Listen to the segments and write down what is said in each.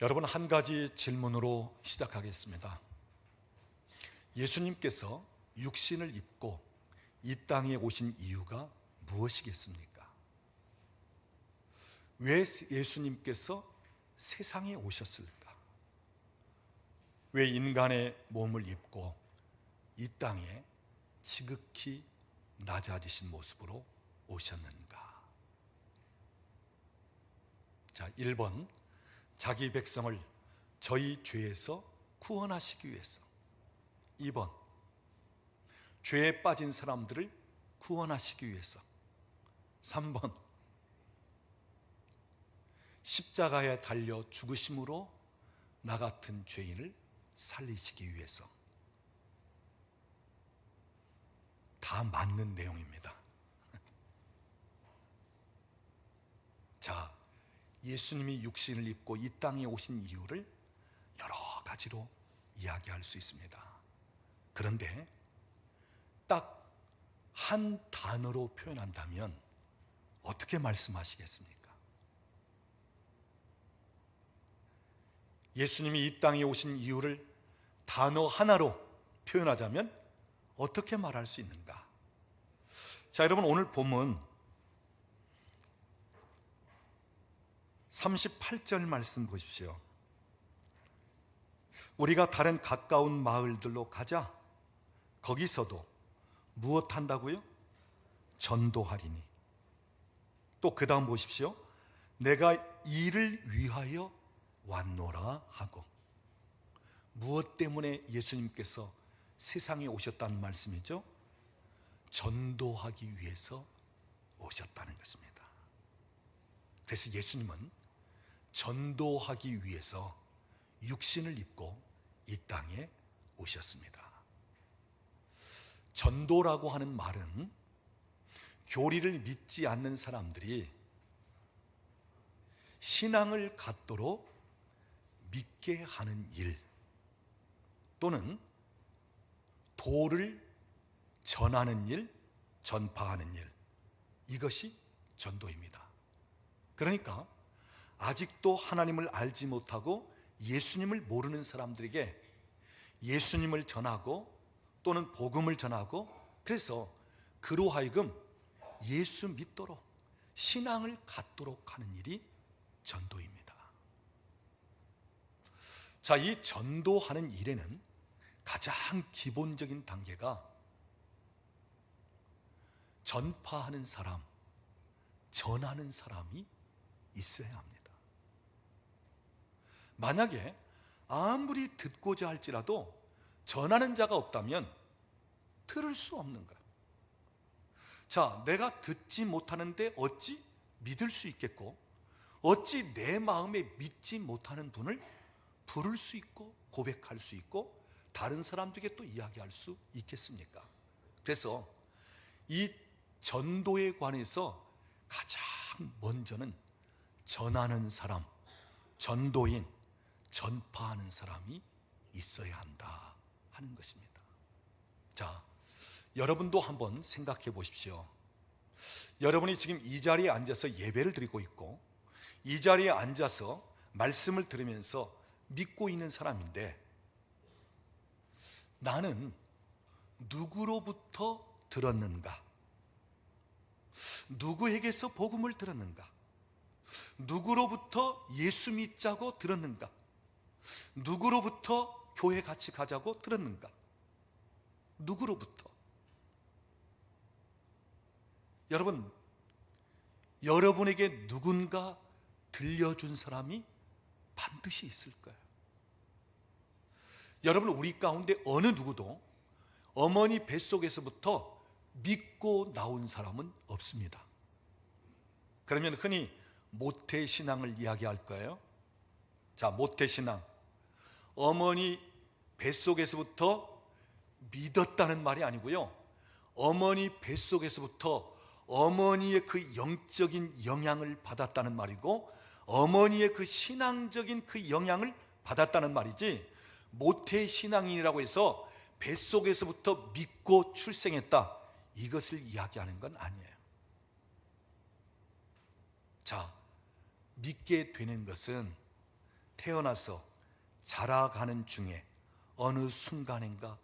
여러분, 한 가지 질문으로 시작하겠습니다. 예수님께서 육신을 입고 이 땅에 오신 이유가 무엇이겠습니까? 왜 예수님께서 세상에 오셨을까? 왜 인간의 몸을 입고 이 땅에 지극히 낮아지신 모습으로 오셨는가? 자, 1번, 자기 백성을 저희 죄에서 구원하시기 위해서. 2번, 죄에 빠진 사람들을 구원하시기 위해서. 3번, 십자가에 달려 죽으심으로 나 같은 죄인을 살리시기 위해서. 다 맞는 내용입니다. 자, 예수님이 육신을 입고 이 땅에 오신 이유를 여러 가지로 이야기할 수 있습니다. 그런데 딱 한 단어로 표현한다면 어떻게 말씀하시겠습니까? 예수님이 이 땅에 오신 이유를 단어 하나로 표현하자면 어떻게 말할 수 있는가? 자, 여러분, 오늘 본문 38절 말씀 보십시오. 우리가 다른 가까운 마을들로 가자. 거기서도 무엇 한다고요? 전도하리니. 또 그 다음 보십시오. 내가 이를 위하여 왔노라 하고. 무엇 때문에 예수님께서 세상에 오셨다는 말씀이죠? 전도하기 위해서 오셨다는 것입니다. 그래서 예수님은 전도하기 위해서 육신을 입고 이 땅에 오셨습니다. 전도라고 하는 말은 교리를 믿지 않는 사람들이 신앙을 갖도록 믿게 하는 일, 또는 도를 전하는 일, 전파하는 일, 이것이 전도입니다. 그러니까 아직도 하나님을 알지 못하고 예수님을 모르는 사람들에게 예수님을 전하고 또는 복음을 전하고, 그래서 그로 하여금 예수 믿도록 신앙을 갖도록 하는 일이 전도입니다. 자, 이 전도하는 일에는 가장 기본적인 단계가 전파하는 사람, 전하는 사람이 있어야 합니다. 만약에 아무리 듣고자 할지라도 전하는 자가 없다면 들을 수 없는 거예요. 자, 내가 듣지 못하는데 어찌 믿을 수 있겠고, 어찌 내 마음에 믿지 못하는 분을 부를 수 있고 고백할 수 있고 다른 사람들에게 또 이야기할 수 있겠습니까? 그래서 이 전도에 관해서 가장 먼저는 전하는 사람, 전도인, 전파하는 사람이 있어야 한다 하는 것입니다. 자, 여러분도 한번 생각해 보십시오. 여러분이 지금 이 자리에 앉아서 예배를 드리고 있고 이 자리에 앉아서 말씀을 들으면서 믿고 있는 사람인데, 나는 누구로부터 들었는가? 누구에게서 복음을 들었는가? 누구로부터 예수 믿자고 들었는가? 누구로부터 교회 같이 가자고 들었는가? 누구로부터? 여러분, 여러분에게 누군가 들려준 사람이 반드시 있을 거예요. 여러분, 우리 가운데 어느 누구도 어머니 뱃속에서부터 믿고 나온 사람은 없습니다. 그러면 흔히 모태신앙을 이야기할 거예요. 자, 모태신앙, 어머니 뱃속에서부터 믿었다는 말이 아니고요, 어머니 뱃속에서부터 어머니의 그 영적인 영향을 받았다는 말이고, 어머니의 그 신앙적인 그 영향을 받았다는 말이지, 모태신앙이라고 해서 뱃속에서부터 믿고 출생했다, 이것을 이야기하는 건 아니에요. 자, 믿게 되는 것은 태어나서 자라가는 중에 어느 순간인가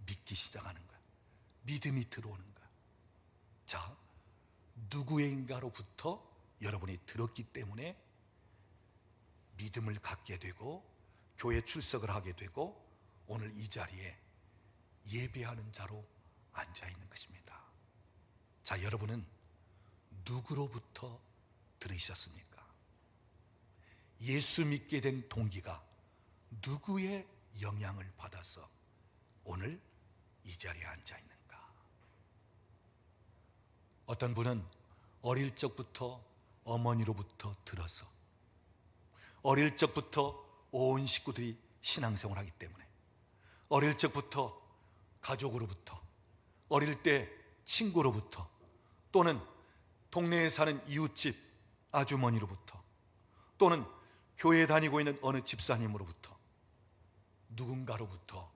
믿기 시작하는 거야. 믿음이 들어오는 거야. 자, 누구인가로부터 여러분이 들었기 때문에 믿음을 갖게 되고 교회 출석을 하게 되고 오늘 이 자리에 예배하는 자로 앉아 있는 것입니다. 자, 여러분은 누구로부터 들으셨습니까? 예수 믿게 된 동기가 누구의 영향을 받아서 오늘 이 자리에 앉아 있는가? 어떤 분은 어릴 적부터 어머니로부터 들어서 어릴 적부터 온 식구들이 신앙생활을 하기 때문에 어릴 적부터 가족으로부터 어릴 때 친구로부터 또는 동네에 사는 이웃집 아주머니로부터 또는 교회에 다니고 있는 어느 집사님으로부터 누군가로부터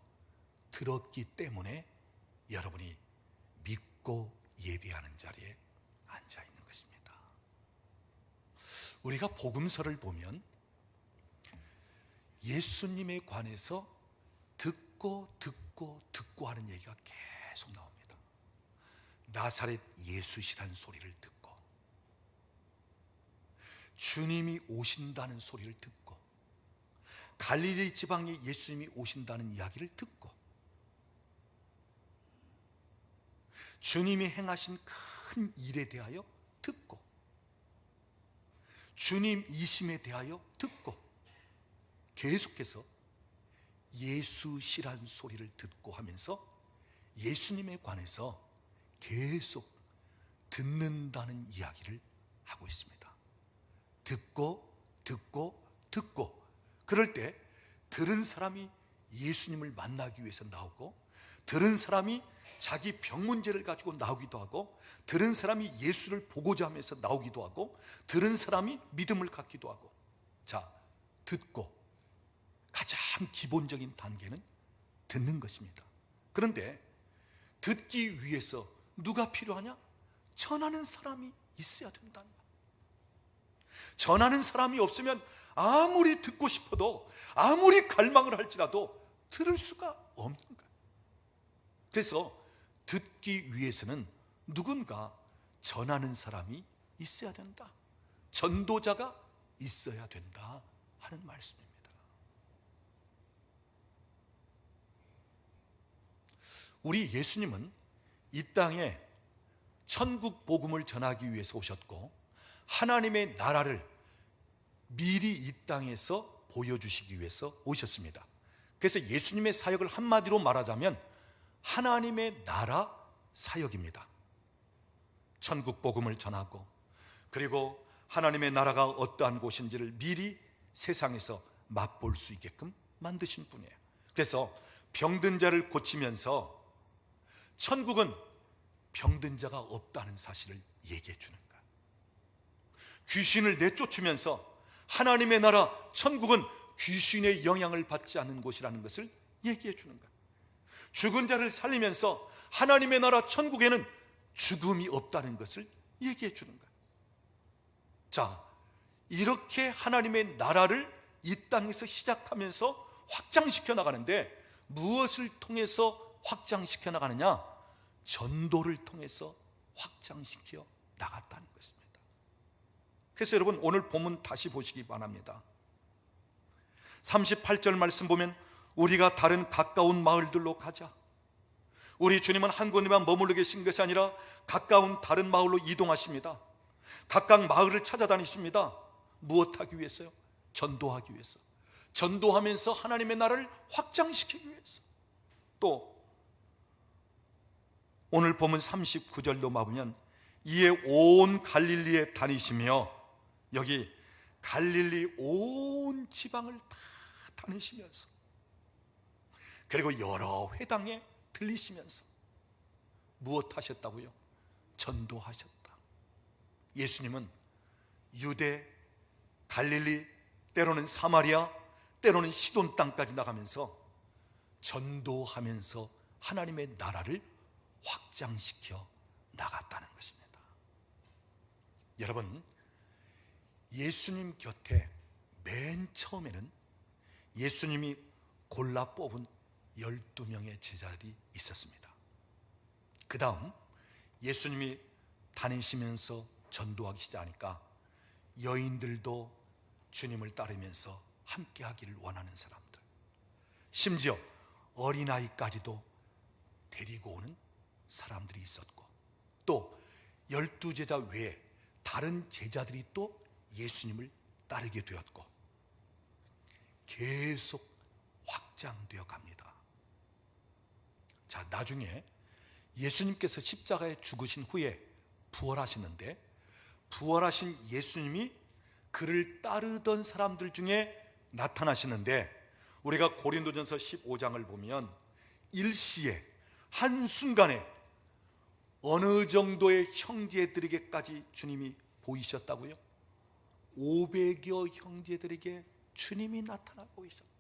들었기 때문에 여러분이 믿고 예배하는 자리에 앉아 있는 것입니다. 우리가 복음서를 보면 예수님에 관해서 듣고 하는 얘기가 계속 나옵니다. 나사렛 예수시란 소리를 듣고 주님이 오신다는 소리를 듣고 갈릴리 지방에 예수님이 오신다는 이야기를 듣고 주님이 행하신 큰 일에 대하여 듣고 주님 이심에 대하여 듣고 계속해서 예수시란 소리를 듣고 하면서 예수님에 관해서 계속 듣는다는 이야기를 하고 있습니다. 듣고 그럴 때 들은 사람이 예수님을 만나기 위해서 나오고 들은 사람이 자기 병 문제를 가지고 나오기도 하고 들은 사람이 예수를 보고자 하면서 나오기도 하고 들은 사람이 믿음을 갖기도 하고 자, 듣고 가장 기본적인 단계는 듣는 것입니다. 그런데 듣기 위해서 누가 필요하냐? 전하는 사람이 있어야 된다는 거야. 전하는 사람이 없으면 아무리 듣고 싶어도 아무리 갈망을 할지라도 들을 수가 없는 거야. 그래서 듣기 위해서는 누군가 전하는 사람이 있어야 된다. 전도자가 있어야 된다 하는 말씀입니다. 우리 예수님은 이 땅에 천국 복음을 전하기 위해서 오셨고 하나님의 나라를 미리 이 땅에서 보여주시기 위해서 오셨습니다. 그래서 예수님의 사역을 한마디로 말하자면 하나님의 나라 사역입니다. 천국 복음을 전하고 그리고 하나님의 나라가 어떠한 곳인지를 미리 세상에서 맛볼 수 있게끔 만드신 분이에요. 그래서 병든 자를 고치면서 천국은 병든 자가 없다는 사실을 얘기해 주는 거야. 귀신을 내쫓으면서 하나님의 나라 천국은 귀신의 영향을 받지 않는 곳이라는 것을 얘기해 주는 거야. 죽은 자를 살리면서 하나님의 나라 천국에는 죽음이 없다는 것을 얘기해 주는 거야. 자, 이렇게 하나님의 나라를 이 땅에서 시작하면서 확장시켜 나가는데 무엇을 통해서 확장시켜 나가느냐? 전도를 통해서 확장시켜 나갔다는 것입니다. 그래서 여러분 오늘 본문 다시 보시기 바랍니다. 38절 말씀 보면 우리가 다른 가까운 마을들로 가자. 우리 주님은 한 곳에만 머물러 계신 것이 아니라 가까운 다른 마을로 이동하십니다. 각각 마을을 찾아다니십니다. 무엇하기 위해서요? 전도하기 위해서. 전도하면서 하나님의 나라를 확장시키기 위해서. 또 오늘 보면 39절로 마보면 이에 온 갈릴리에 다니시며, 여기 갈릴리 온 지방을 다 다니시면서 그리고 여러 회당에 들리시면서 무엇 하셨다고요? 전도하셨다. 예수님은 유대, 갈릴리, 때로는 사마리아, 때로는 시돈 땅까지 나가면서 전도하면서 하나님의 나라를 확장시켜 나갔다는 것입니다. 여러분, 예수님 곁에 맨 처음에는 예수님이 골라 뽑은 12명의 제자들이 있었습니다. 그 다음 예수님이 다니시면서 전도하기 시작하니까 여인들도 주님을 따르면서 함께 하기를 원하는 사람들, 심지어 어린아이까지도 데리고 오는 사람들이 있었고, 또 12제자 외에 다른 제자들이 또 예수님을 따르게 되었고, 계속 확장되어 갑니다. 자, 나중에 예수님께서 십자가에 죽으신 후에 부활하시는데, 부활하신 예수님이 그를 따르던 사람들 중에 나타나시는데, 우리가 고린도전서 15장을 보면 일시에 한순간에 어느 정도의 형제들에게까지 주님이 보이셨다고요? 500여 형제들에게 주님이 나타나 보이셨다.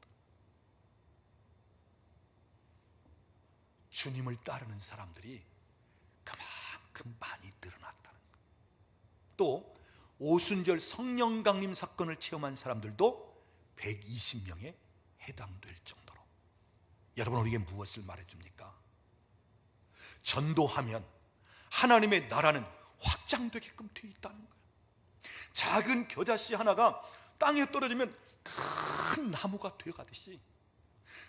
주님을 따르는 사람들이 그만큼 많이 늘어났다는 것. 또 오순절 성령 강림 사건을 체험한 사람들도 120명에 해당될 정도로. 여러분, 우리에게 무엇을 말해줍니까? 전도하면 하나님의 나라는 확장되게끔 되어 있다는 거예요. 작은 겨자씨 하나가 땅에 떨어지면 큰 나무가 되어가듯이,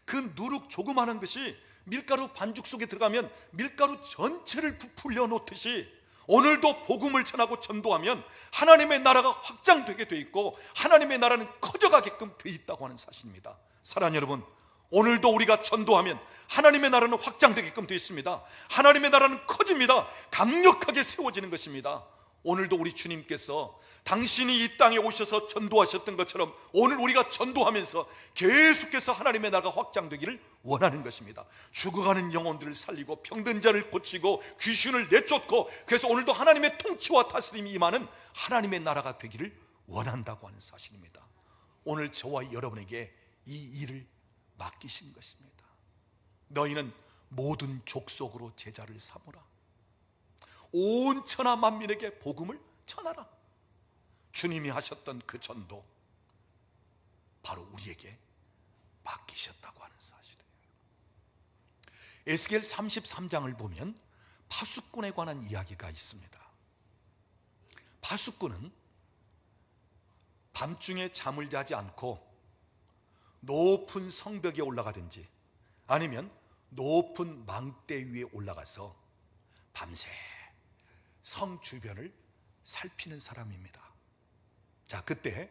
그 누룩 조그마한 것이 밀가루 반죽 속에 들어가면 밀가루 전체를 부풀려 놓듯이, 오늘도 복음을 전하고 전도하면 하나님의 나라가 확장되게 되어 있고 하나님의 나라는 커져가게끔 되어 있다고 하는 사실입니다. 사랑하는 여러분, 오늘도 우리가 전도하면 하나님의 나라는 확장되게끔 되어 있습니다. 하나님의 나라는 커집니다. 강력하게 세워지는 것입니다. 오늘도 우리 주님께서 당신이 이 땅에 오셔서 전도하셨던 것처럼 오늘 우리가 전도하면서 계속해서 하나님의 나라가 확장되기를 원하는 것입니다. 죽어가는 영혼들을 살리고 병든 자를 고치고 귀신을 내쫓고, 그래서 오늘도 하나님의 통치와 다스림이 임하는 하나님의 나라가 되기를 원한다고 하는 사실입니다. 오늘 저와 여러분에게 이 일을 맡기신 것입니다. 너희는 모든 족속으로 제자를 삼으라. 온 천하 만민에게 복음을 전하라. 주님이 하셨던 그 전도, 바로 우리에게 맡기셨다고 하는 사실이에요. 에스겔 33장을 보면 파수꾼에 관한 이야기가 있습니다. 파수꾼은 밤중에 잠을 자지 않고 높은 성벽에 올라가든지 아니면 높은 망대 위에 올라가서 밤새 성 주변을 살피는 사람입니다. 자, 그때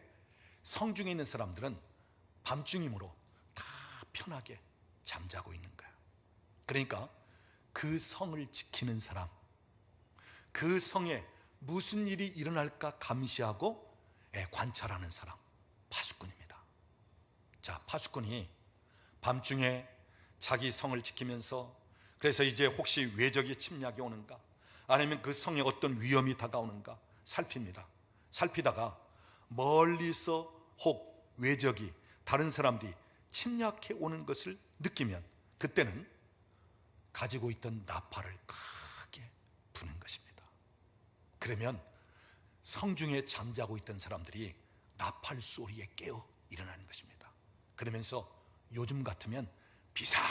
성중에 있는 사람들은 밤중이므로 다 편하게 잠자고 있는 거야. 그러니까 그 성을 지키는 사람, 그 성에 무슨 일이 일어날까 감시하고 관찰하는 사람, 파수꾼입니다. 자, 파수꾼이 밤중에 자기 성을 지키면서, 그래서 이제 혹시 외적의 침략이 오는가, 아니면 그 성에 어떤 위험이 다가오는가 살핍니다. 살피다가 멀리서 혹 외적이, 다른 사람들이 침략해 오는 것을 느끼면 그때는 가지고 있던 나팔을 크게 부는 것입니다. 그러면 성중에 잠자고 있던 사람들이 나팔 소리에 깨어 일어나는 것입니다. 그러면서 요즘 같으면 비상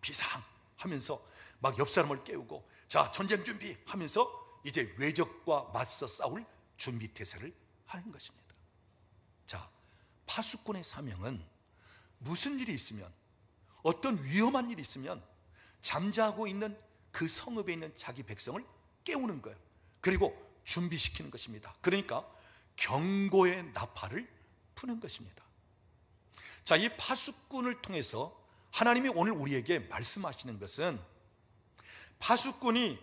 비상 하면서 막 옆 사람을 깨우고, 자, 전쟁 준비 하면서 이제 외적과 맞서 싸울 준비 태세를 하는 것입니다. 자, 파수꾼의 사명은 무슨 일이 있으면, 어떤 위험한 일이 있으면 잠자고 있는 그 성읍에 있는 자기 백성을 깨우는 거예요. 그리고 준비시키는 것입니다. 그러니까 경고의 나팔을 푸는 것입니다. 자, 이 파수꾼을 통해서 하나님이 오늘 우리에게 말씀하시는 것은, 파수꾼이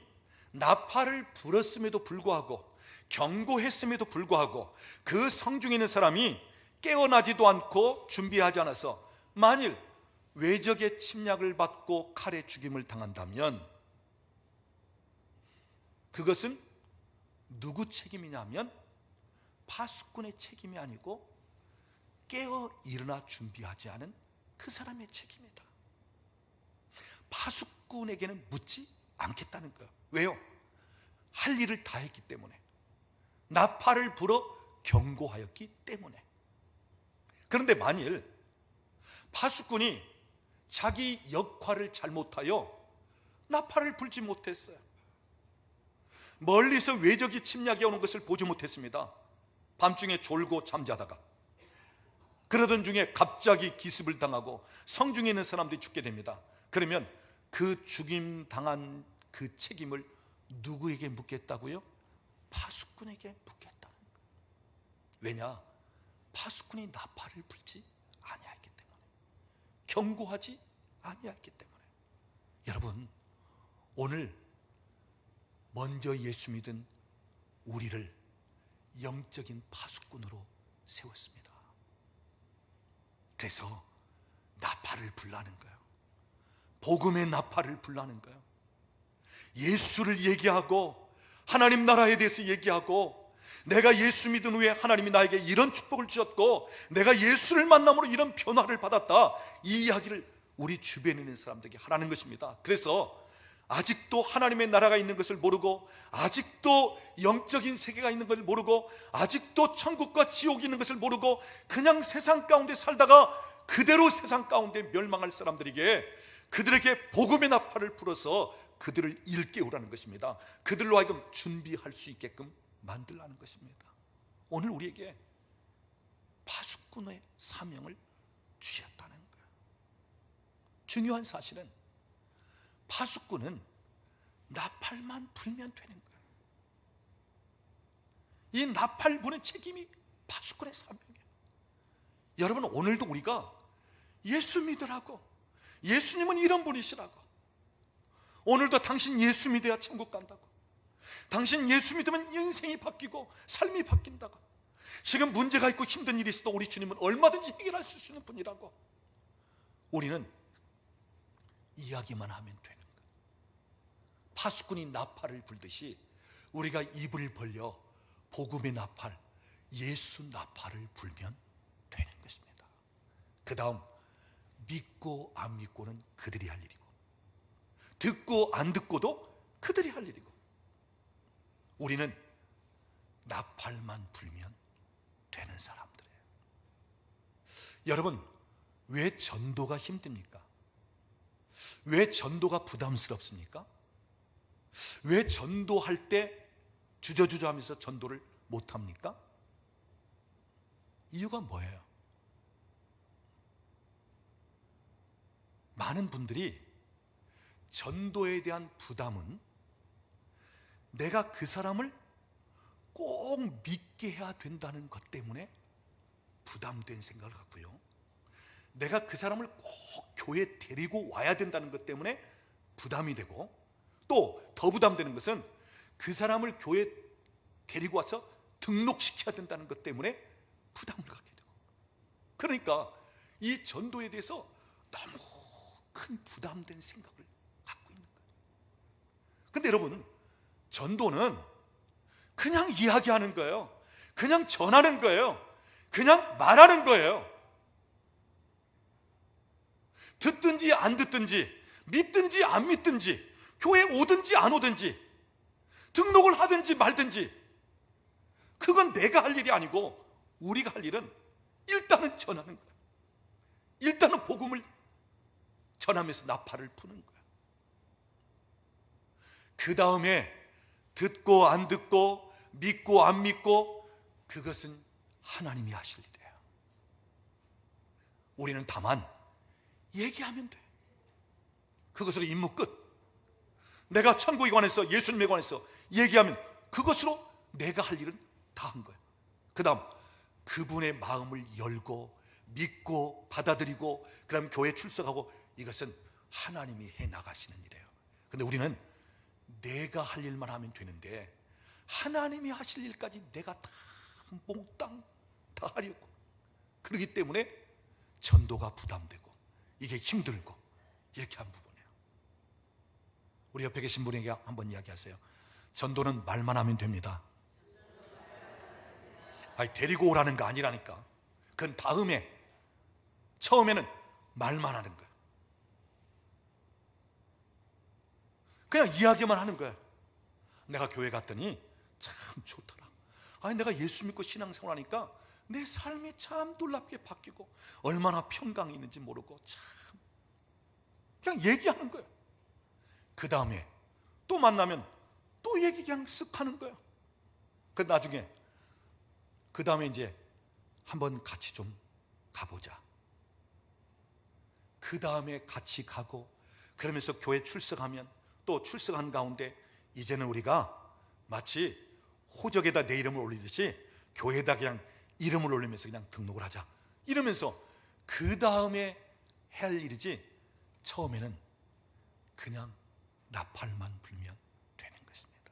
나팔을 불었음에도 불구하고, 경고했음에도 불구하고 그 성중에 있는 사람이 깨어나지도 않고 준비하지 않아서 만일 외적의 침략을 받고 칼에 죽임을 당한다면 그것은 누구 책임이냐면 파수꾼의 책임이 아니고 깨어 일어나 준비하지 않은 그 사람의 책임이다. 파수꾼에게는 묻지 않겠다는 거예요. 왜요? 할 일을 다 했기 때문에, 나팔을 불어 경고하였기 때문에. 그런데 만일 파수꾼이 자기 역할을 잘못하여 나팔을 불지 못했어요. 멀리서 외적이 침략해 오는 것을 보지 못했습니다. 밤중에 졸고 잠자다가 그러던 중에 갑자기 기습을 당하고 성중에 있는 사람들이 죽게 됩니다. 그러면 그 죽임 당한 그 책임을 누구에게 묻겠다고요? 파수꾼에게 묻겠다는 거예요. 왜냐? 파수꾼이 나팔을 불지 아니하였기 때문에, 경고하지 아니하였기 때문에. 여러분, 오늘 먼저 예수 믿은 우리를 영적인 파수꾼으로 세웠습니다. 그래서 나팔을 불라는 거예요. 복음의 나팔을 불라는 거예요. 예수를 얘기하고 하나님 나라에 대해서 얘기하고, 내가 예수 믿은 후에 하나님이 나에게 이런 축복을 주셨고 내가 예수를 만남으로 이런 변화를 받았다, 이 이야기를 우리 주변에 있는 사람들에게 하라는 것입니다. 그래서 아직도 하나님의 나라가 있는 것을 모르고, 아직도 영적인 세계가 있는 것을 모르고, 아직도 천국과 지옥이 있는 것을 모르고 그냥 세상 가운데 살다가 그대로 세상 가운데 멸망할 사람들에게, 그들에게 복음의 나팔을 불어서 그들을 일깨우라는 것입니다. 그들로 하여금 준비할 수 있게끔 만들라는 것입니다. 오늘 우리에게 파수꾼의 사명을 주셨다는 거예요. 중요한 사실은 파수꾼은 나팔만 불면 되는 거예요. 이 나팔 부는 책임이 파수꾼의 사명이에요. 여러분, 오늘도 우리가 예수 믿으라고, 예수님은 이런 분이시라고, 오늘도 당신 예수 믿어야 천국 간다고, 당신 예수 믿으면 인생이 바뀌고 삶이 바뀐다고, 지금 문제가 있고 힘든 일이 있어도 우리 주님은 얼마든지 해결할 수 있는 분이라고, 우리는 이야기만 하면 되는 거예요. 파수꾼이 나팔을 불듯이 우리가 입을 벌려 복음의 나팔, 예수 나팔을 불면 되는 것입니다. 그 다음, 믿고 안 믿고는 그들이 할 일이고, 듣고 안 듣고도 그들이 할 일이고, 우리는 나팔만 불면 되는 사람들이에요. 여러분, 왜 전도가 힘듭니까? 왜 전도가 부담스럽습니까? 왜 전도할 때 주저주저하면서 전도를 못합니까? 이유가 뭐예요? 많은 분들이 전도에 대한 부담은 내가 그 사람을 꼭 믿게 해야 된다는 것 때문에 부담된 생각을 갖고요, 내가 그 사람을 꼭 교회에 데리고 와야 된다는 것 때문에 부담이 되고, 또 더 부담되는 것은 그 사람을 교회에 데리고 와서 등록시켜야 된다는 것 때문에 부담을 갖게 되고, 그러니까 이 전도에 대해서 너무 큰 부담된 생각을 갖고 있는 거예요. 근데 여러분, 전도는 그냥 이야기하는 거예요. 그냥 전하는 거예요. 그냥 말하는 거예요. 듣든지 안 듣든지, 믿든지 안 믿든지, 교회에 오든지 안 오든지, 등록을 하든지 말든지, 그건 내가 할 일이 아니고 우리가 할 일은 일단은 전하는 거예요. 일단은 복음을 전하면서 나팔을 부는 거예요. 그 다음에 듣고 안 듣고, 믿고 안 믿고, 그것은 하나님이 하실 일이에요. 우리는 다만 얘기하면 돼. 그것으로 임무 끝. 내가 천국에 관해서, 예수님에 관해서 얘기하면 그것으로 내가 할 일은 다 한 거예요. 그 다음, 그분의 마음을 열고 믿고 받아들이고 그 다음 교회에 출석하고, 이것은 하나님이 해 나가시는 일이에요. 근데 우리는 내가 할 일만 하면 되는데 하나님이 하실 일까지 내가 다 몽땅 다 하려고, 그렇기 때문에 전도가 부담되고 이게 힘들고 이렇게 한 부분이에요. 우리 옆에 계신 분에게 한번 이야기하세요. 전도는 말만 하면 됩니다. 아니, 데리고 오라는 거 아니라니까. 그건 다음에, 처음에는 말만 하는 거야. 그냥 이야기만 하는 거야. 내가 교회 갔더니 참 좋더라. 아니, 내가 예수 믿고 신앙생활 하니까 내 삶이 참 놀랍게 바뀌고 얼마나 평강이 있는지 모르고 참 그냥 얘기하는 거예요. 그 다음에 또 만나면 또 얘기 그냥 쓱 하는 거예요. 그 나중에 그 다음에 이제 한번 같이 좀 가보자. 그 다음에 같이 가고 그러면서 교회 출석하면 또 출석한 가운데 이제는 우리가 마치 호적에다 내 이름을 올리듯이 교회에다 그냥 이름을 올리면서 그냥 등록을 하자 이러면서 그 다음에 해야 할 일이지 처음에는 그냥 나팔만 불면 되는 것입니다.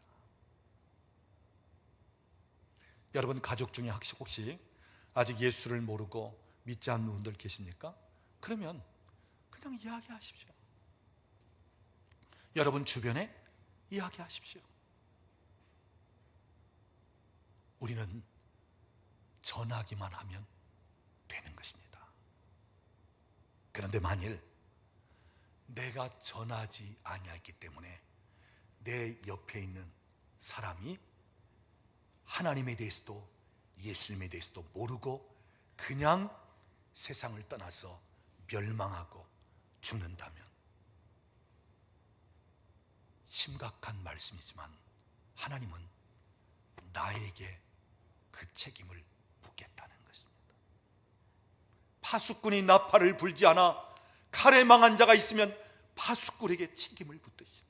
여러분 가족 중에 혹시 아직 예수를 모르고 믿지 않는 분들 계십니까? 그러면 그냥 이야기하십시오. 여러분 주변에 이야기하십시오. 우리는 전하기만 하면 되는 것입니다. 그런데 만일 내가 전하지 아니했기 때문에 내 옆에 있는 사람이 하나님에 대해서도 예수님에 대해서도 모르고 그냥 세상을 떠나서 멸망하고 죽는다면 심각한 말씀이지만 하나님은 나에게 그 책임을 묻겠다는 것입니다. 파수꾼이 나팔을 불지 않아 칼에 망한 자가 있으면 파수꾼에게 책임을 묻듯이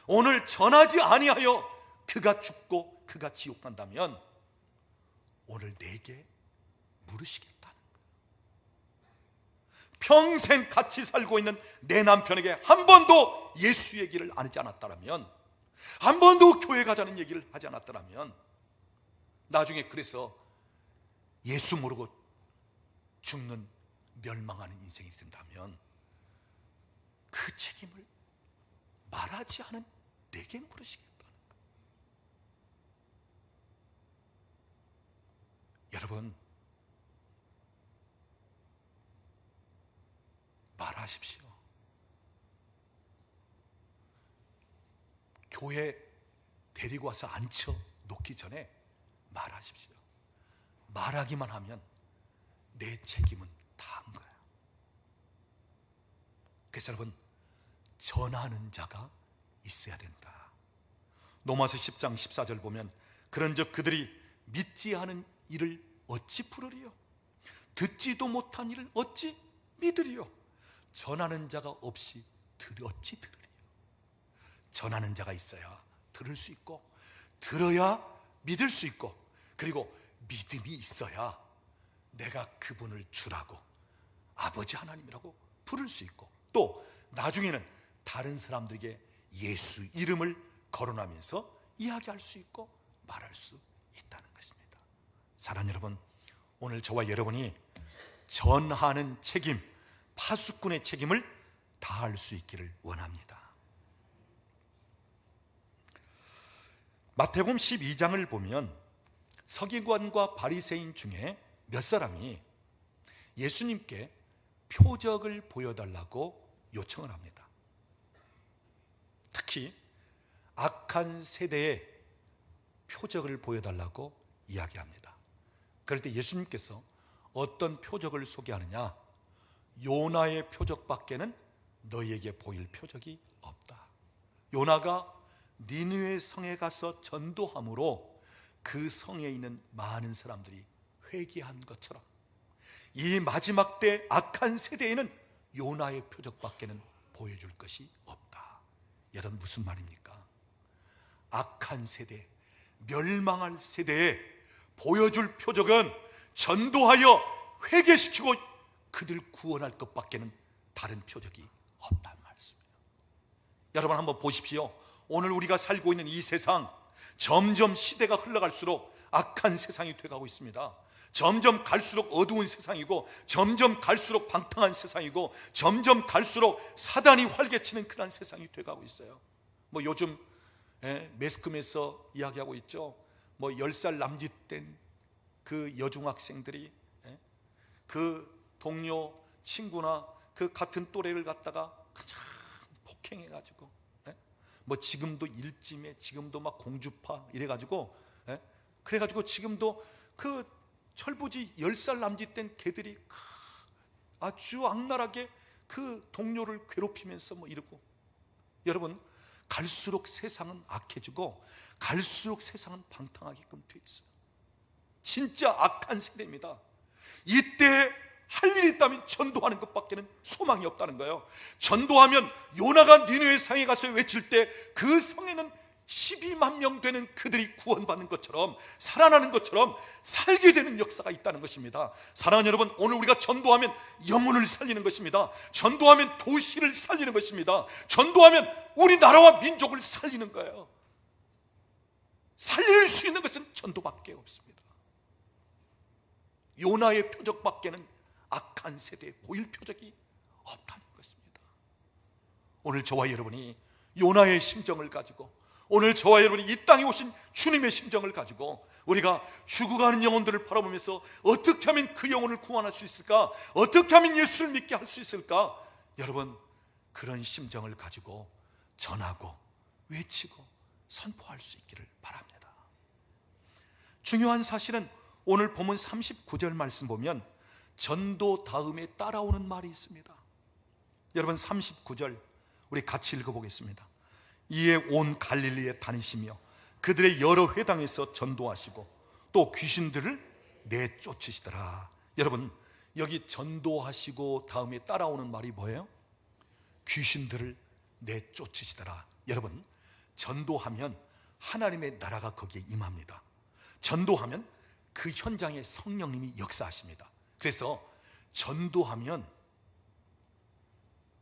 오늘 전하지 아니하여 그가 죽고 그가 지옥 간다면 오늘 내게 물으시겠다는 거예요. 평생 같이 살고 있는 내 남편에게 한 번도 예수 얘기를 안 하지 않았다면, 한 번도 교회 가자는 얘기를 하지 않았다면, 나중에 그래서 예수 모르고 죽는 멸망하는 인생이 된다면 그 책임을 말하지 않은 내게 물으시겠다는 거예요. 여러분 말하십시오. 교회 데리고 와서 앉혀 놓기 전에 말하십시오. 말하기만 하면 내 책임은 다 한 거예요. 그래서 여러분 전하는 자가 있어야 된다. 로마서 10장 14절 보면 그런즉 그들이 믿지 않은 일을 어찌 풀으리요? 듣지도 못한 일을 어찌 믿으리요? 전하는 자가 없이 어찌 들으리요? 전하는 자가 있어야 들을 수 있고, 들어야 믿을 수 있고, 그리고 믿음이 있어야 내가 그분을 주라고, 아버지 하나님이라고 부를 수 있고, 또 나중에는 다른 사람들에게 예수 이름을 거론하면서 이야기할 수 있고 말할 수 있다는 것입니다. 사랑하는 여러분, 오늘 저와 여러분이 전하는 책임, 파수꾼의 책임을 다할 수 있기를 원합니다. 마태복음 12장을 보면 서기관과 바리새인 중에 몇 사람이 예수님께 표적을 보여달라고 요청을 합니다. 특히 악한 세대에 표적을 보여달라고 이야기합니다. 그럴 때 예수님께서 어떤 표적을 소개하느냐? 요나의 표적밖에는 너희에게 보일 표적이 없다. 요나가 니느웨 성에 가서 전도함으로 그 성에 있는 많은 사람들이 회개한 것처럼 이 마지막 때 악한 세대에는 요나의 표적밖에는 보여줄 것이 없다. 여러분 무슨 말입니까? 악한 세대, 멸망할 세대에 보여줄 표적은 전도하여 회개시키고 그들 구원할 것밖에는 다른 표적이 없단 말씀이에요. 여러분 한번 보십시오. 오늘 우리가 살고 있는 이 세상, 점점 시대가 흘러갈수록 악한 세상이 돼가고 있습니다. 점점 갈수록 어두운 세상이고, 점점 갈수록 방탕한 세상이고, 점점 갈수록 사단이 활개치는 그런 세상이 돼가고 있어요. 뭐 요즘 매스컴에서 이야기하고 있죠. 뭐 10살 남짓된 그 여중학생들이 그 동료 친구나 그 같은 또래를 갖다가 그냥 폭행해가지고, 뭐 지금도 일찜에 지금도 막 공주파 이래가지고, 그래가지고 지금도 그 철부지 10살 남짓 된 개들이 아주 악랄하게 그 동료를 괴롭히면서 이러고, 여러분, 갈수록 세상은 악해지고 갈수록 세상은 방탕하게끔 돼 있어요. 진짜 악한 세대입니다. 이때 할 일이 있다면 전도하는 것밖에는 소망이 없다는 거예요. 전도하면 요나가 니느웨 성에 가서 외칠 때 그 성에는 12만 명 되는 그들이 구원받는 것처럼, 살아나는 것처럼 살게 되는 역사가 있다는 것입니다. 사랑하는 여러분, 오늘 우리가 전도하면 영혼을 살리는 것입니다. 전도하면 도시를 살리는 것입니다. 전도하면 우리나라와 민족을 살리는 거예요. 살릴 수 있는 것은 전도밖에 없습니다. 요나의 표적밖에는 악한 세대에 보일 표적이 없다는 것입니다. 오늘 저와 여러분이 요나의 심정을 가지고, 오늘 저와 여러분이 이 땅에 오신 주님의 심정을 가지고 우리가 죽어가는 영혼들을 바라보면서 어떻게 하면 그 영혼을 구원할 수 있을까, 어떻게 하면 예수를 믿게 할 수 있을까, 여러분 그런 심정을 가지고 전하고 외치고 선포할 수 있기를 바랍니다. 중요한 사실은 오늘 본문 39절 말씀 보면 전도 다음에 따라오는 말이 있습니다. 여러분 39절 우리 같이 읽어보겠습니다. 이에 온 갈릴리에 다니시며 그들의 여러 회당에서 전도하시고 또 귀신들을 내쫓으시더라. 여러분 여기 전도하시고 다음에 따라오는 말이 뭐예요? 귀신들을 내쫓으시더라. 여러분 전도하면 하나님의 나라가 거기에 임합니다. 전도하면 그 현장에 성령님이 역사하십니다. 그래서 전도하면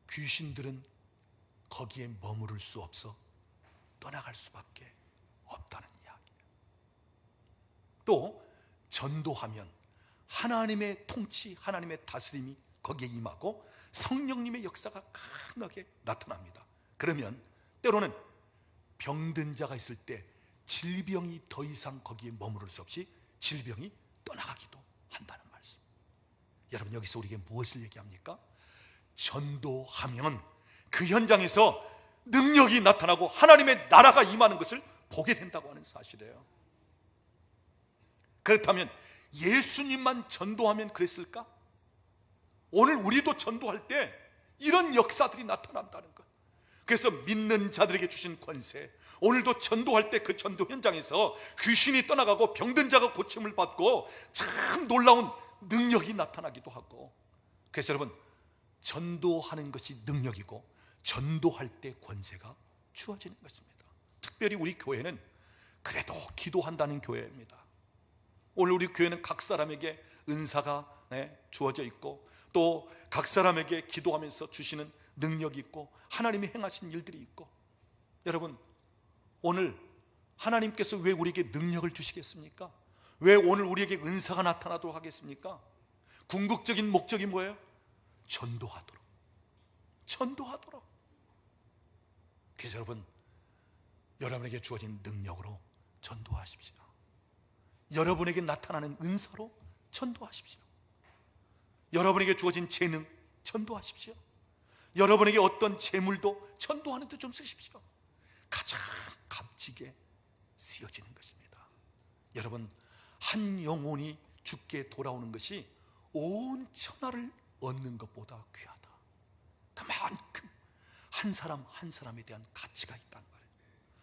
귀신들은 거기에 머무를 수 없어 떠나갈 수밖에 없다는 이야기예요. 또 전도하면 하나님의 통치, 하나님의 다스림이 거기에 임하고 성령님의 역사가 강하게 나타납니다. 그러면 때로는 병든 자가 있을 때 질병이 더 이상 거기에 머무를 수 없이 질병이 떠나가기도 한다는 말씀. 여러분 여기서 우리에게 무엇을 얘기합니까? 전도하면 그 현장에서 능력이 나타나고 하나님의 나라가 임하는 것을 보게 된다고 하는 사실이에요. 그렇다면 예수님만 전도하면 그랬을까? 오늘 우리도 전도할 때 이런 역사들이 나타난다는 것. 그래서 믿는 자들에게 주신 권세, 오늘도 전도할 때 그 전도 현장에서 귀신이 떠나가고 병든 자가 고침을 받고 참 놀라운 능력이 나타나기도 하고, 그래서 여러분 전도하는 것이 능력이고 전도할 때 권세가 주어지는 것입니다. 특별히 우리 교회는 그래도 기도한다는 교회입니다. 오늘 우리 교회는 각 사람에게 은사가 주어져 있고 또 각 사람에게 기도하면서 주시는 능력이 있고 하나님이 행하신 일들이 있고, 여러분 오늘 하나님께서 왜 우리에게 능력을 주시겠습니까? 왜 오늘 우리에게 은사가 나타나도록 하겠습니까? 궁극적인 목적이 뭐예요? 전도하도록. 그래서 여러분 여러분에게 주어진 능력으로 전도하십시오. 여러분에게 나타나는 은사로 전도하십시오. 여러분에게 주어진 재능 전도하십시오. 여러분에게 어떤 재물도 전도하는 데 좀 쓰십시오. 가장 값지게 쓰여지는 것입니다. 여러분 한 영혼이 주께 돌아오는 것이 온 천하를 얻는 것보다 귀하다. 그만큼 한 사람 한 사람에 대한 가치가 있단 말이에요.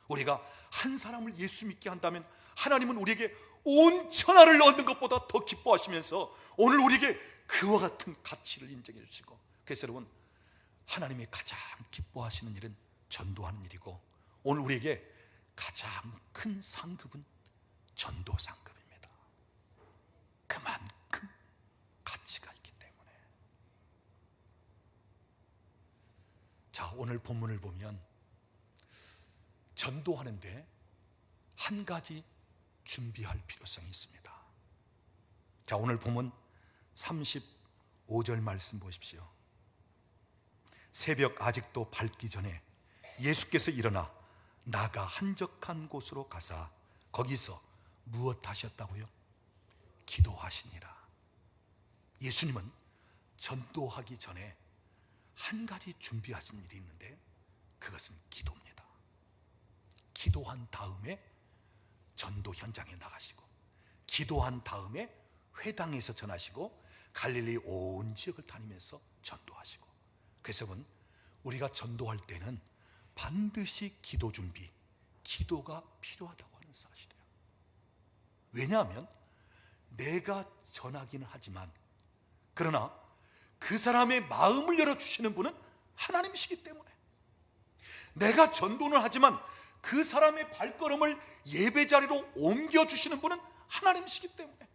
우리가 한 사람을 예수 믿게 한다면 하나님은 우리에게 온 천하를 얻는 것보다 더 기뻐하시면서 오늘 우리에게 그와 같은 가치를 인정해 주시고, 그래서 여러분 하나님이 가장 기뻐하시는 일은 전도하는 일이고 오늘 우리에게 가장 큰 상급은 전도 상급입니다. 그만큼 가치가 있기 때문에. 자, 오늘 본문을 보면 전도하는데 한 가지 준비할 필요성이 있습니다. 자, 오늘 본문 35절 말씀 보십시오. 새벽 아직도 밝기 전에 예수께서 일어나 나가 한적한 곳으로 가사 거기서 무엇 하셨다고요? 기도하시니라. 예수님은 전도하기 전에 한 가지 준비하신 일이 있는데 그것은 기도입니다. 기도한 다음에 전도 현장에 나가시고 기도한 다음에 회당에서 전하시고 갈릴리 온 지역을 다니면서 전도하시고. 그래서 여러분, 우리가 전도할 때는 반드시 기도 준비, 기도가 필요하다고 하는 사실이에요. 왜냐하면 내가 전하기는 하지만, 그러나 그 사람의 마음을 열어주시는 분은 하나님이시기 때문에, 내가 전도는 하지만 그 사람의 발걸음을 예배 자리로 옮겨주시는 분은 하나님이시기 때문에,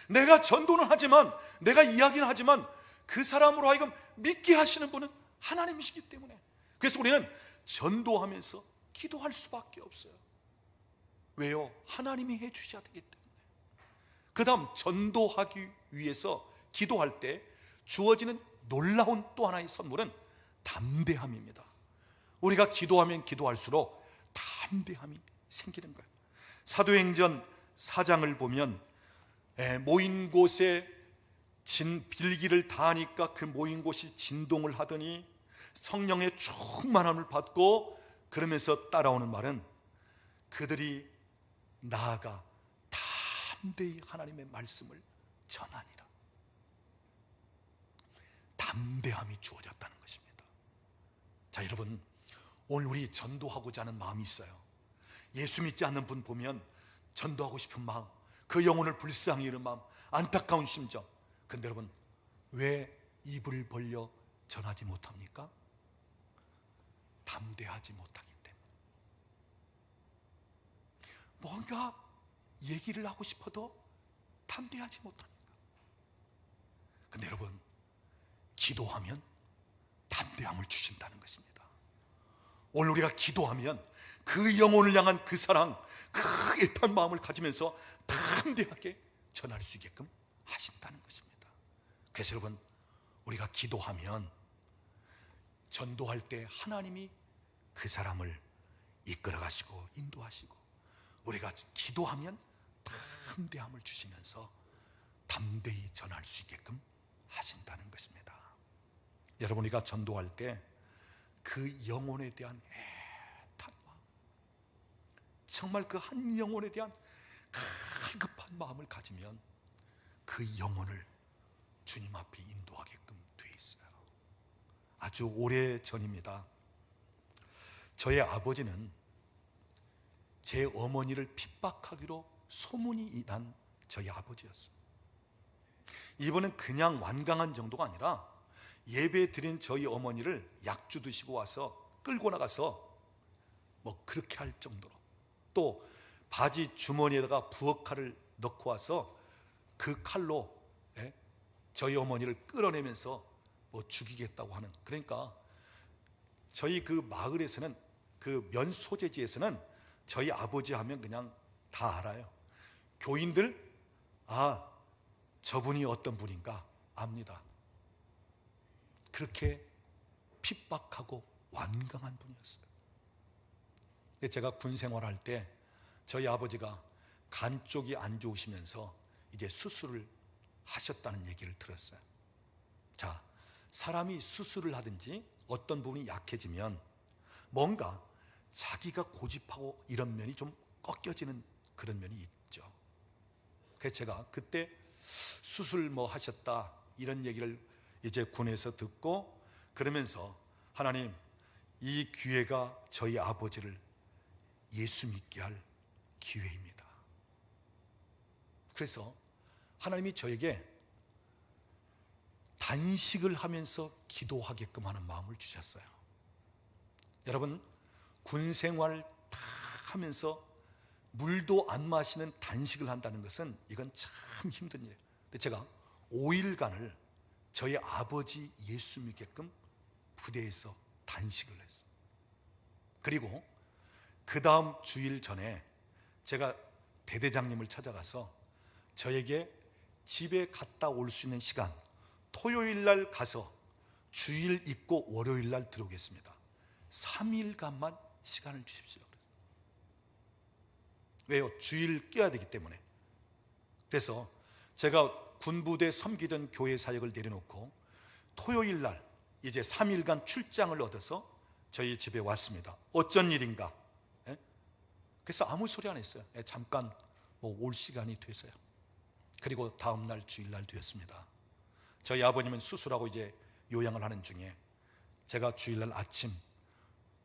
내가 전도는 하지만, 내가 이야기는 하지만 그 사람으로 하여금 믿게 하시는 분은 하나님이시기 때문에, 그래서 우리는 전도하면서 기도할 수밖에 없어요. 왜요? 하나님이 해주셔야 되기 때문에. 그 다음, 전도하기 위해서 기도할 때 주어지는 놀라운 또 하나의 선물은 담대함입니다. 우리가 기도하면 기도할수록 담대함이 생기는 거예요. 사도행전 4장을 보면 모인 곳에 빌기를 다 하니까 그 모인 곳이 진동을 하더니 성령의 충만함을 받고, 그러면서 따라오는 말은 그들이 나아가 담대히 하나님의 말씀을 전하니라. 담대함이 주어졌다는 것입니다. 자, 여러분, 오늘 우리 전도하고자 하는 마음이 있어요. 예수 믿지 않는 분 보면 전도하고 싶은 마음, 그 영혼을 불쌍히 여기는 마음, 안타까운 심정. 근데 여러분, 왜 입을 벌려 전하지 못합니까? 담대하지 못하기 때문에. 뭔가 얘기를 하고 싶어도 담대하지 못합니다. 근데 여러분, 기도하면 담대함을 주신다는 것입니다. 오늘 우리가 기도하면 그 영혼을 향한 그 사랑, 그 애탄 마음을 가지면서 담대하게 전할 수 있게끔 하신다는 것입니다. 그래서 여러분, 우리가 기도하면, 전도할 때 하나님이 그 사람을 이끌어 가시고 인도하시고, 우리가 기도하면 담대함을 주시면서 담대히 전할 수 있게끔 하신다는 것입니다. 여러분, 우리가 전도할 때 그 영혼에 대한 애탄 마음, 정말 그 한 영혼에 대한 갈급한 마음을 가지면 그 영혼을 주님 앞에 인도하게끔 돼 있어요. 아주 오래 전입니다. 저의 아버지는 제 어머니를 핍박하기로 소문이 난 저희 아버지였어요. 이분은 그냥 완강한 정도가 아니라 예배 드린 저희 어머니를 약주 드시고 와서 끌고 나가서 뭐 그렇게 할 정도로, 또 바지 주머니에다가 부엌칼을 넣고 와서 그 칼로 저희 어머니를 끌어내면서 뭐 죽이겠다고 하는, 그러니까 저희 그 마을에서는, 그 면 소재지에서는 저희 아버지 하면 그냥 다 알아요. 교인들, 아, 저분이 어떤 분인가 압니다. 그렇게 핍박하고 완강한 분이었어요. 제가 군 생활할 때 저희 아버지가 간 쪽이 안 좋으시면서 이제 수술을 하셨다는 얘기를 들었어요. 자, 사람이 수술을 하든지 어떤 부분이 약해지면 뭔가 자기가 고집하고 이런 면이 좀 꺾여지는 그런 면이 있죠. 그래서 제가 그때 수술 뭐 하셨다 이런 얘기를 이제 군에서 듣고, 그러면서 하나님, 이 기회가 저희 아버지를 예수 믿게 할 기회입니다. 그래서 하나님이 저에게 단식을 하면서 기도하게끔 하는 마음을 주셨어요. 여러분, 군 생활 다 하면서 물도 안 마시는 단식을 한다는 것은 이건 참 힘든 일이에요. 근데 제가 5일간을 저희 아버지 예수 믿게끔 부대에서 단식을 했어요. 그리고 그 다음 주일 전에 제가 대대장님을 찾아가서 저에게 집에 갔다 올 수 있는 시간, 토요일 날 가서 주일 있고 월요일 날 들어오겠습니다. 3일간만 시간을 주십시오. 왜요? 주일 껴야 되기 때문에. 그래서 제가 군부대 섬기던 교회 사역을 내려놓고 토요일 날 이제 3일간 출장을 얻어서 저희 집에 왔습니다. 어쩐 일인가? 그래서 아무 소리 안 했어요. 잠깐 뭐 올 시간이 돼서요. 그리고 다음날 주일날 되었습니다. 저희 아버님은 수술하고 이제 요양을 하는 중에 제가 주일날 아침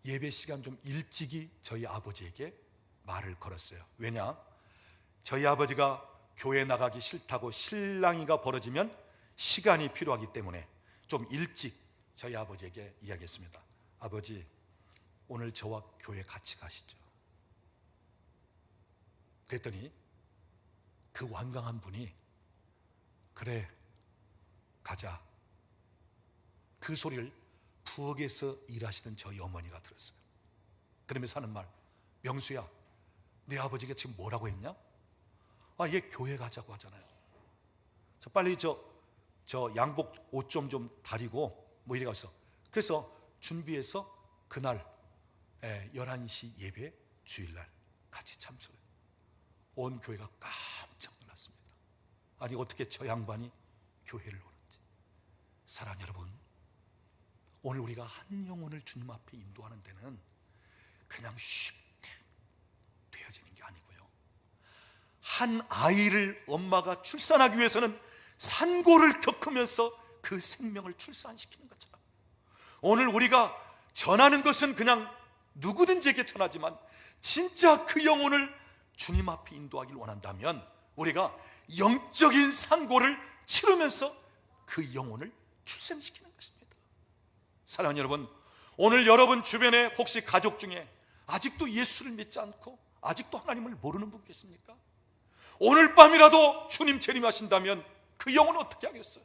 예배 시간 좀 일찍이 저희 아버지에게 말을 걸었어요. 왜냐? 저희 아버지가 교회 나가기 싫다고 실랑이가 벌어지면 시간이 필요하기 때문에 좀 일찍 저희 아버지에게 이야기했습니다. 아버지, 오늘 저와 교회 같이 가시죠. 그랬더니 그 완강한 분이 그래 가자, 그 소리를 부엌에서 일하시던 저희 어머니가 들었어요. 그러면서 하는 말, 명수야, 네 아버지가 지금 뭐라고 했냐? 아, 얘 교회 가자고 하잖아요. 빨리 저 양복 옷 좀 다리고 뭐 이래 가서, 그래서 준비해서 그날 11시 예배 주일날 같이 참석을. 온 교회가 깜짝 놀랐습니다. 아니 어떻게 저 양반이 교회를 오는지. 사랑하는 여러분, 오늘 우리가 한 영혼을 주님 앞에 인도하는 데는 그냥 쉽게 되어지는 게 아니고요, 한 아이를 엄마가 출산하기 위해서는 산고를 겪으면서 그 생명을 출산시키는 것처럼, 오늘 우리가 전하는 것은 그냥 누구든지에게 전하지만 진짜 그 영혼을 주님 앞에 인도하기를 원한다면 우리가 영적인 산고를 치르면서 그 영혼을 출생시키는 것입니다. 사랑하는 여러분, 오늘 여러분 주변에 혹시 가족 중에 아직도 예수를 믿지 않고 아직도 하나님을 모르는 분 계십니까? 오늘 밤이라도 주님 재림하신다면 그 영혼은 어떻게 하겠어요?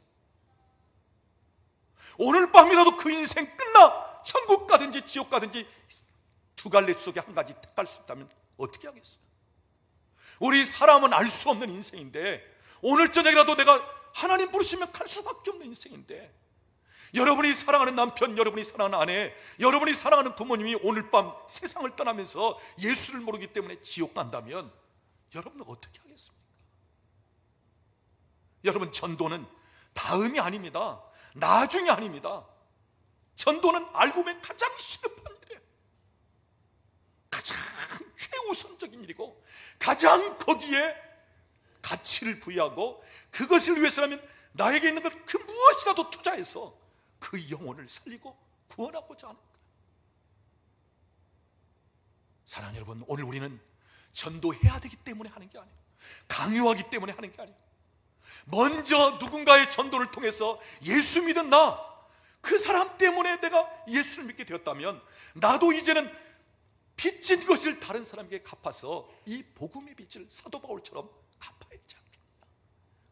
오늘 밤이라도 그 인생 끝나 천국 가든지 지옥 가든지 두 갈래 속에 한 가지 택할 수 있다면 어떻게 하겠어요? 우리 사람은 알 수 없는 인생인데, 오늘 저녁이라도 내가 하나님 부르시면 갈 수밖에 없는 인생인데, 여러분이 사랑하는 남편, 여러분이 사랑하는 아내, 여러분이 사랑하는 부모님이 오늘 밤 세상을 떠나면서 예수를 모르기 때문에 지옥 간다면 여러분은 어떻게 하겠습니까? 여러분, 전도는 다음이 아닙니다. 나중이 아닙니다. 전도는 알고 보면 가장 시급한 일이에요. 가장 최우선적인 일이고, 가장 거기에 가치를 부여하고, 그것을 위해서라면 나에게 있는 것 그 무엇이라도 투자해서 그 영혼을 살리고 구원하고자 하는 거예요. 사랑하는 여러분, 오늘 우리는 전도해야 되기 때문에 하는 게 아니에요. 강요하기 때문에 하는 게 아니에요. 먼저 누군가의 전도를 통해서 예수 믿은 그 사람 때문에 내가 예수를 믿게 되었다면 나도 이제는 빚진 것을 다른 사람에게 갚아서 이 복음의 빚을 사도 바울처럼 갚아야 하지 않겠냐.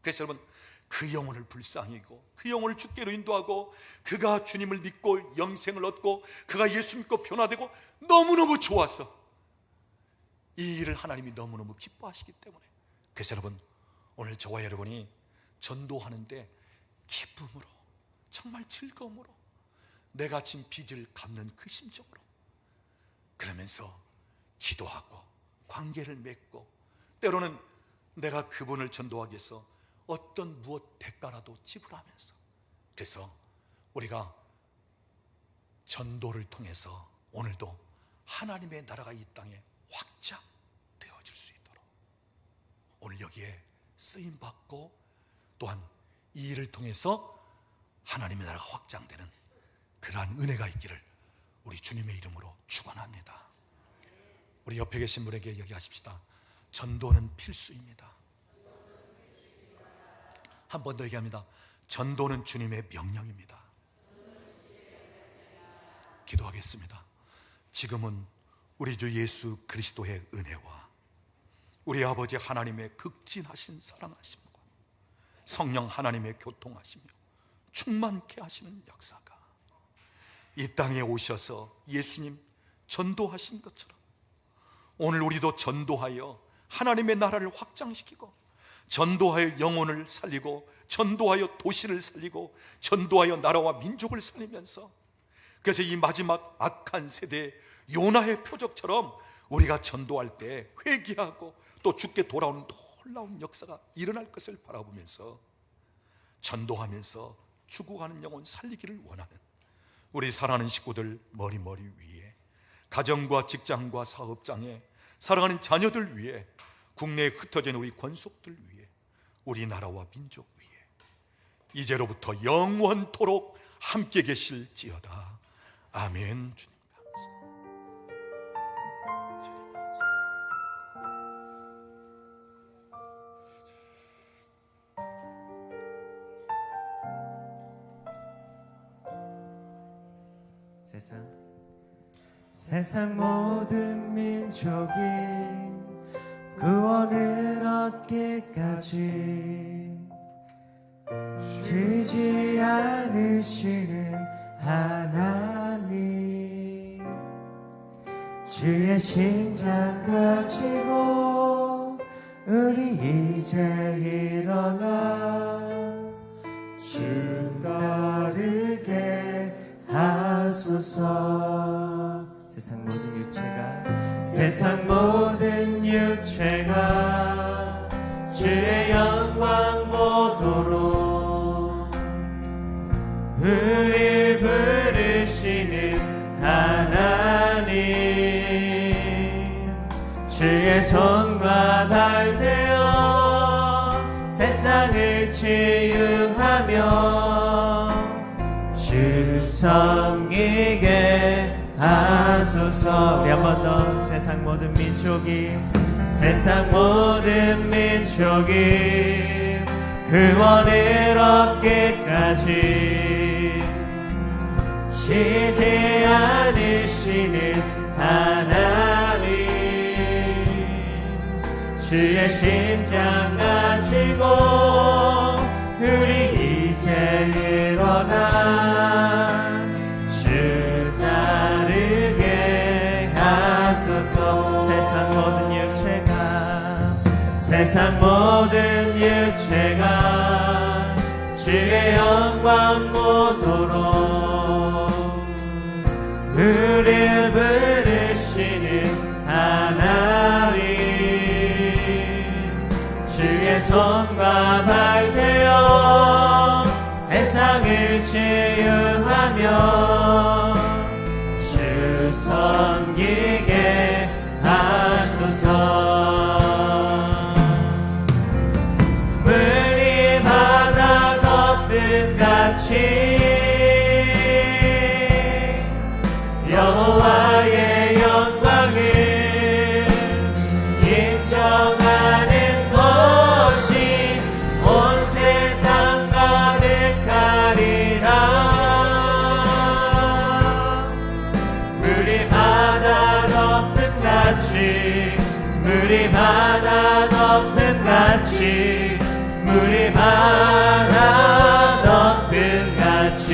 그래서 여러분, 그 영혼을 불쌍히 여기고 그 영혼을 주께로 인도하고 그가 주님을 믿고 영생을 얻고 그가 예수 믿고 변화되고 너무너무 좋아서 이 일을 하나님이 너무너무 기뻐하시기 때문에, 그래서 여러분, 오늘 저와 여러분이 전도하는데 기쁨으로, 정말 즐거움으로, 내가 진 빚을 갚는 그 심정으로, 그러면서 기도하고 관계를 맺고, 때로는 내가 그분을 전도하기 위해서 어떤 무엇 대가라도 지불하면서, 그래서 우리가 전도를 통해서 오늘도 하나님의 나라가 이 땅에 확장되어질 수 있도록 오늘 여기에 쓰임받고, 또한 이 일을 통해서 하나님의 나라가 확장되는 그러한 은혜가 있기를 우리 주님의 이름으로 축원합니다. 우리 옆에 계신 분에게 얘기하십시다. 전도는 필수입니다. 한 번 더 얘기합니다. 전도는 주님의 명령입니다. 기도하겠습니다. 지금은 우리 주 예수 그리스도의 은혜와 우리 아버지 하나님의 극진하신 사랑하심과 성령 하나님의 교통하시며 충만케 하시는 역사가 이 땅에 오셔서 예수님 전도하신 것처럼 오늘 우리도 전도하여 하나님의 나라를 확장시키고, 전도하여 영혼을 살리고, 전도하여 도시를 살리고, 전도하여 나라와 민족을 살리면서, 그래서 이 마지막 악한 세대 요나의 표적처럼 우리가 전도할 때 회개하고 또 주께 돌아오는 놀라운 역사가 일어날 것을 바라보면서 전도하면서 죽어가는 영혼 살리기를 원하는 우리 사랑하는 식구들 머리 위에, 가정과 직장과 사업장에 사랑하는 자녀들 위해, 국내에 흩어진 우리 권속들 위해, 우리나라와 민족 위에 이제로부터 영원토록 함께 계실지어다. 아멘. 주님 감사합니다. 세상 모든 민족이 구원을 얻기까지 쉬지 않으시는 하나님, 주의 심장 가지고 우리 이제 일어나 주 따르게 하소서. 세상 모든 육체가 주의 영광 보도록 우릴 부르시는 하나님, 주의 손과 발 되어 세상을 치유하며 주 섬기게 하소서. 우리 한 번 더. 세상 모든 민족이 구원을 얻기까지 쉬지 않으시는 하나님, 주의 심장 가지고 우리 이제 일어나 주 따르게 하소서. 세상 모든 육체가 주의 영광 보도록 우릴 부르시는 하나님, 주의 손과 발 되어 세상을 치유하며 주 섬기게 하소서. 물이 바다 덮음같이 여호와의 영광을 인정하는 것이 온 세상 가득하리라. 물이 바다 덮음같이 물이 바다 덮음같이 물이 바다 덮음같이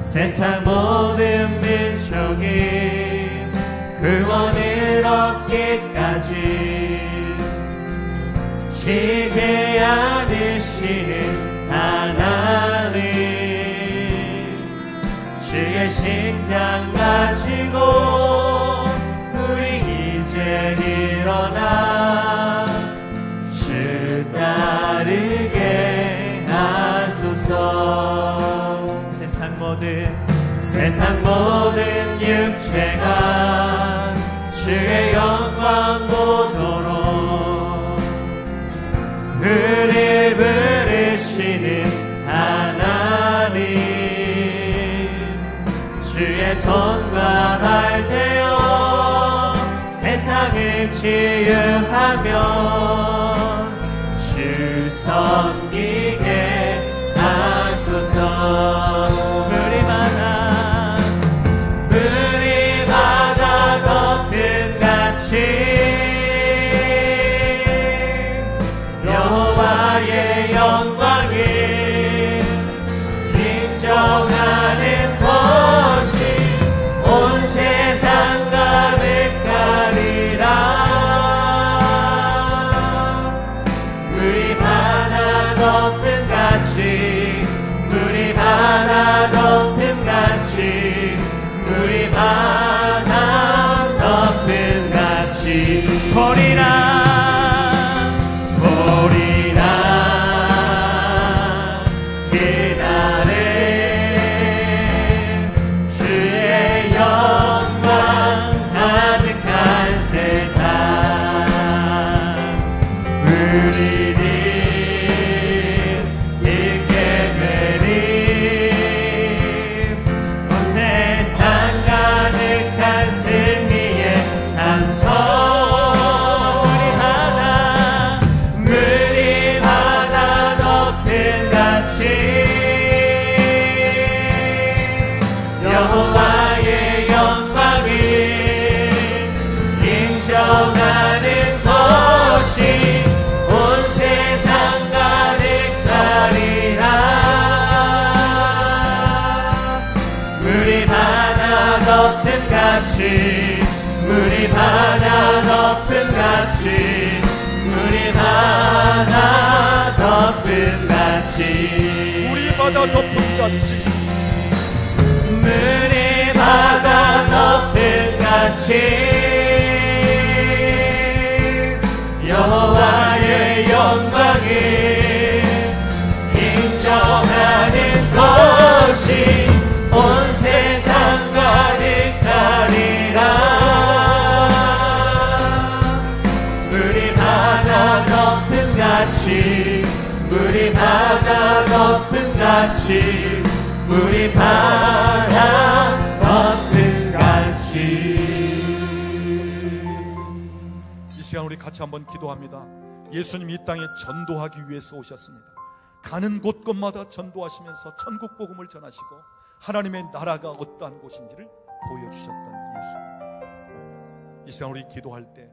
세상 모든 민족이 구원을 얻기까지 쉬지 않으시는 하나님, 주의 심장 가지고 우리 이제 일어나 주 따르게 하소서. 세상 모든 육체가 주의 영광 보도록 우릴 부르시는 하나님, 주의 손과 발 되어 세상을 치유하며 주 섬기게 하소서. 물이 바다 덮음같이 여호와의 영광을 인정하는 것이 온 세상 가득하리라. 물이 바다 덮음같이 물이 바다 덮음같이 물이 바다 덮음같이 보리라 그날에 주의 영광 가득한 세상 누리니 있게 되리 온 세상 가득한 승리의 감성 물이 바다 덮은 같이 여호와의 영광을 인정하는 것이 온 세상 가득하리라 물이 바다 덮은 같이 물이 바다 덮은 같이 물이 바다 덮은 같이 우리 바다 덮은 같이 물이 바다 덮은 같이 여호와의 영광을 인정하는 것이 온 세상 가득하리라 물이 바다 덮은 같이 물이 바다 덮은 같이 물이 바다 덮은 같이 이 시간 우리 같이 한번 기도합니다. 예수님이 이 땅에 전도하기 위해서 오셨습니다. 가는 곳곳마다 전도하시면서 천국 복음을 전하시고 하나님의 나라가 어떠한 곳인지를 보여주셨던 예수님. 이 시간 우리 기도할 때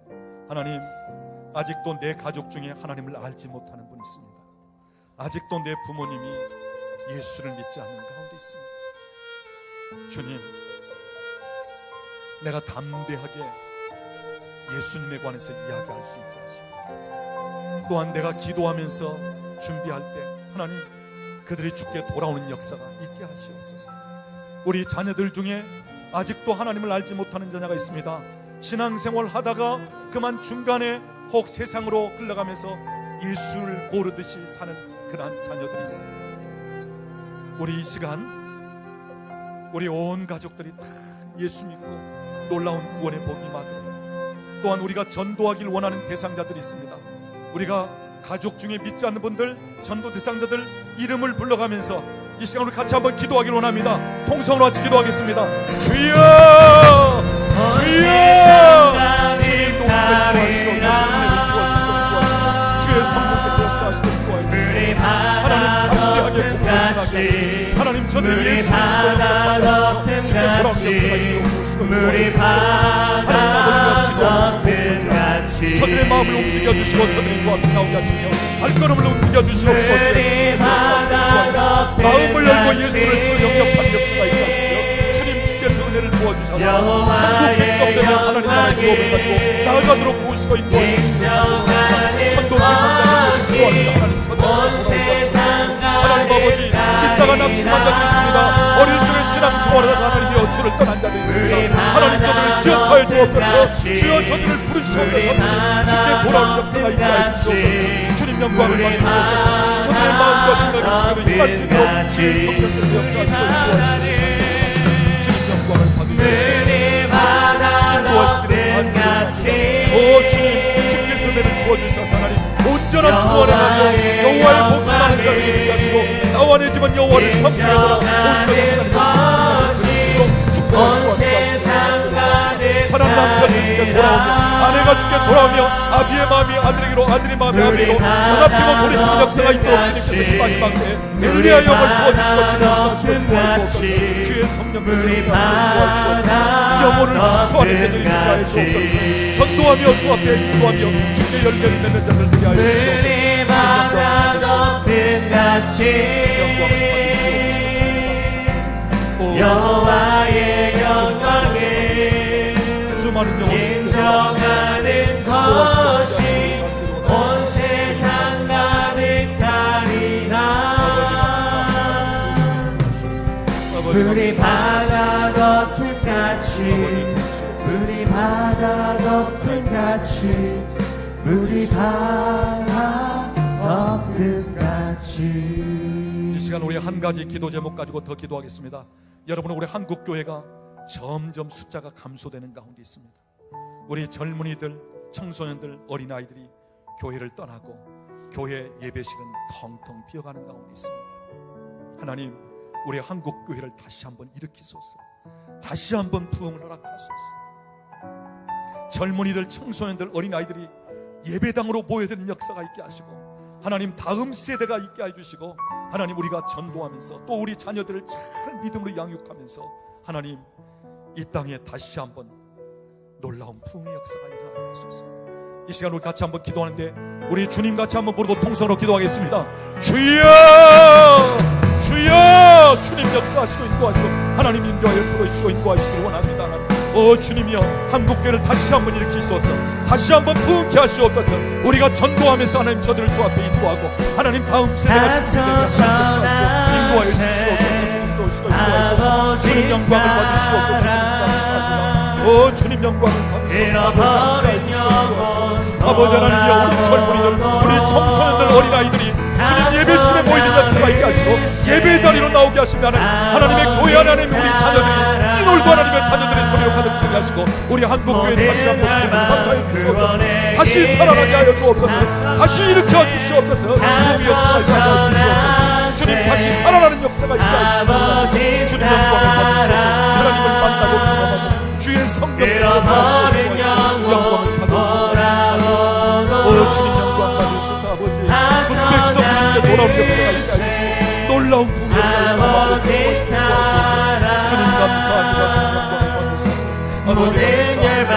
하나님, 아직도 내 가족 중에 하나님을 알지 못하는 분이 있습니다. 아직도 내 부모님이 예수를 믿지 않는 가운데 있습니다. 주님, 내가 담대하게 예수님에 관해서 이야기할 수 있게 하시고, 또한 내가 기도하면서 준비할 때 하나님, 그들이 주께 돌아오는 역사가 있게 하시옵소서. 우리 자녀들 중에 아직도 하나님을 알지 못하는 자녀가 있습니다. 신앙생활 하다가 그만 중간에 혹 세상으로 흘러가면서 예수를 모르듯이 사는 그러한 자녀들이 있습니다. 우리 이 시간 우리 온 가족들이 다 예수 믿고 놀라운 구원의 복이 임하도록, 또한 우리가 전도하길 원하는 대상자들이 있습니다. 우리가 가족 중에 믿지 않는 분들, 전도 대상자들 이름을 불러가면서 이 시간 우리 같이 한번 기도하길 원합니다. 통성으로 같이 기도하겠습니다. 주여, 주여, 주님 동시에 구하시고 주의 성령께서 역사하시고 구하시고 하나님 담대하게 복음을 전하게, 하나님 저들 예수를 믿고 주께 돌아온 역사가 있도록 도우시고 하나님 저들의 마음을 움직여 주시고 저들이 주 앞에 나오게 하시며 발걸음을 움직여 주시옵소서. 마음을 열고 예수를 주로 영접한 역사가 있게 하시며 주님 주께서 은혜를 부어주셔서 천국 백성되면 하나님 나라의 유업을 가지고 나아가도록 도우시고 인도하시옵소서. 천국 백성자들을 구원합니다. 하나님 하나님 아버지, 이 땅가 낙심한 자들이 있습니다. 어릴 적에 신앙생활하다가 하나님의 어처를 떠난 자들이 있습니다. 하나님 저들을 기억하여 주옵소서. 주여 저들을 부르시옵소서. 주께 돌아오는 역사가 있게 하여 주옵소서. 주님 영광을 받으시옵소서. 저들의 마음과 생각이 주님을 임할 수 있도록 주의 성령께서 역사하시고 인도하시옵소서. 주님 영광을 받으시옵소서. 오 주님, 주께서 내를 부어주셔서 하나님 온전한 구원을 하며 여호와의 복음하는 자를 이루게 하시고 나와 내 집은 여호와를 섬기려더라. 온 사람 남편이 주께 돌아오며 아내가 주께 돌아오며 아비의 마음이 아들에게로 아들의 마음이 아비로 연합되고 돌이키는 역사가 있도록 주님께서 이 마지막 때에 엘리야 영을 부어주시고 진행하시고 도와주옵소서. 주의 성령께서 역사하시고 영혼을 수수하는 자들이 있게 하여 주옵소서. 전도하며 주 앞에 인도하며 주께 열매를 맺는 자들 되게 하여 주옵소서. 여호와의 영광을 수많은 영혼을 인정하는 것이 온 세상 가득하리라. 물이 바다 덮은 같이 물이 바다 덮은 같이 물이 바다 덮은 같이. 이 시간 우리 한 가지 기도 제목 가지고 더 기도하겠습니다. 여러분, 우리 한국 교회가 점점 숫자가 감소되는 가운데 있습니다. 우리 젊은이들, 청소년들, 어린아이들이 교회를 떠나고 교회 예배실은 텅텅 비어가는 가운데 있습니다. 하나님, 우리 한국 교회를 다시 한번 일으키소서. 다시 한번 부흥을 허락하소서. 젊은이들, 청소년들, 어린아이들이 예배당으로 모여드는 역사가 있게 하시고, 하나님 다음 세대가 있게 해주시고, 하나님 우리가 전도하면서 또 우리 자녀들을 잘 믿음으로 양육하면서 하나님 이 땅에 다시 한번 놀라운 부흥의 역사가 일어나게 하소서. 이 시간 우리 같이 한번 기도하는데 우리 주님 같이 한번 부르고 통성으로 기도하겠습니다. 주여, 주여, 주님 역사하시고 인도하시고 하나님 인도하여 부르시고 인도하시기를 원합니다. 하나님, 주님이여, 한국교회를 다시 한번 일으키소서. 다시 한번 부흥케 하시옵소서. 우리가 전도하면서 하나님 저들을 주 앞에 인도하고 하나님 다음 세대가 인도하여 주시옵소서. 주님 영광을 받으시옵소서. 주님 영광을 받으시옵소서. 아버지 하나님이여, 우리 젊은이들, 우리 청소년들, 어린아이들이 주님 예배실에 모이는 역사가 있게 하시고 예배 자리로 나오게 하시면 하나님의 교회 하나님 우리 자녀들이 이 놀고 하나님의 자녀들의 소리로 가득하게 하시고 우리 한국교회를 다시 한번 감사해 주시옵소서. 다시 살아나게 하여 주옵소서. 다시 일으켜 주시옵소서. 부흥의 역사가 있게 하여 주시옵소서. 주님 다시 살아나는 역사가 있게 하여 주시옵소서. 주님 영광을 받으시옵소서. 하나님을 만나고 경험하고 주의 성령께서 영광을 받으소서. 주님 영광 받으소서. 아버지 분백성 우리에게 돌아온 역사가 있게 하시고 놀라운 부흥 역사가 주님 감사합니다. 모든 열방